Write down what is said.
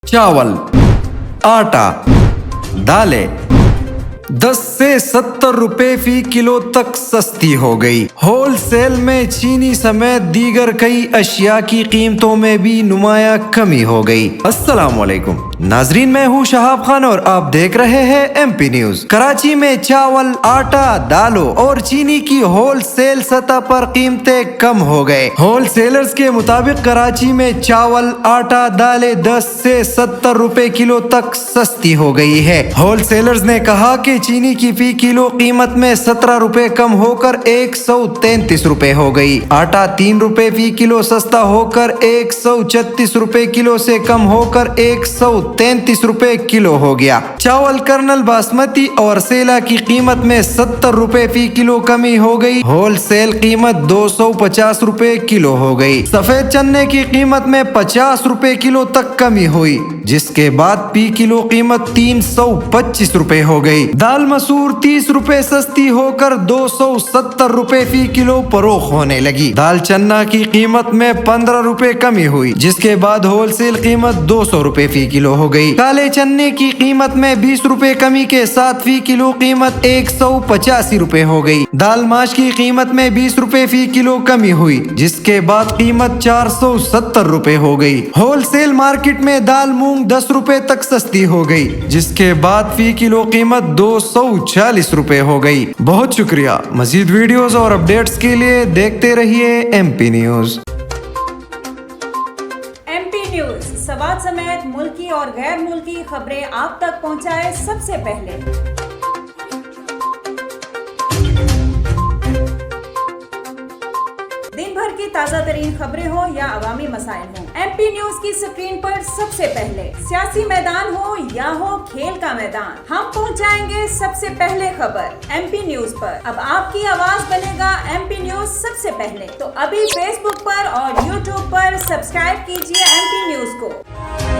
चावल, आटा, दालें 10 से 70 रुपए फी किलो तक सस्ती हो गई। होलसेल में चीनी समेत दीगर कई अशिया की कीमतों में भी नुमाया कमी हो गई। अस्सलाम वालेकुम नाजरीन, मैं हूँ शहाब खान और आप देख रहे हैं MP न्यूज। कराची में चावल, आटा, दालों और चीनी की होलसेल सतह पर कीमतें कम हो गए। होलसेलर्स के मुताबिक कराची में चावल, आटा, दालें 10 से 70 रुपए किलो तक सस्ती हो गई है। होलसेलर्स ने कहा कि चीनी की फी किलो कीमत में 17 रुपए कम होकर 133 रुपए हो गई। आटा 3 रुपए फी किलो सस्ता होकर 136 रुपए किलो से कम होकर 133 रुपए किलो हो गया। चावल कर्नल बासमती और सेला की कीमत में 70 रुपए फी किलो कमी हो गई। होलसेल कीमत 250 रुपए किलो हो गई। सफेद चने की कीमत में 50 रुपए किलो तक कमी हुई, जिसके बाद फी किलो कीमत 325 रुपए हो गई। दाल मसूर 30 रुपए सस्ती होकर 270 रुपए फी किलो फरोख्त होने लगी। दाल चन्ना की कीमत में 15 रुपए कमी हुई, जिसके बाद होलसेल कीमत 200 रुपए फी किलो हो गई। काले चन्ने की कीमत में 20 रुपए कमी के साथ फी किलो कीमत 185 रुपए हो गई। दाल माश की कीमत में 20 रुपए फी किलो कमी हुई, जिसके बाद कीमत 470 रुपए हो गई। होलसेल मार्केट में दाल मूंग 10 रुपए तक सस्ती हो गई, जिसके बाद फी किलो कीमत 240 रुपए हो गई। बहुत शुक्रिया। मजीद वीडियोस और अपडेट्स के लिए देखते रहिए MP न्यूज। MP न्यूज सवाल समेत मुल्की और गैर मुल्की खबरें आप तक पहुंचाए सबसे पहले। दिन भर की ताज़ा तरीन खबरें हो या अवामी मसाइल हो, MP न्यूज की स्क्रीन पर सबसे पहले। सियासी मैदान हो या हो खेल का मैदान, हम पहुंचाएंगे सबसे पहले खबर MP न्यूज पर। अब आपकी आवाज बनेगा MP न्यूज सबसे पहले। तो अभी Facebook पर और YouTube पर सब्सक्राइब कीजिए MP न्यूज को।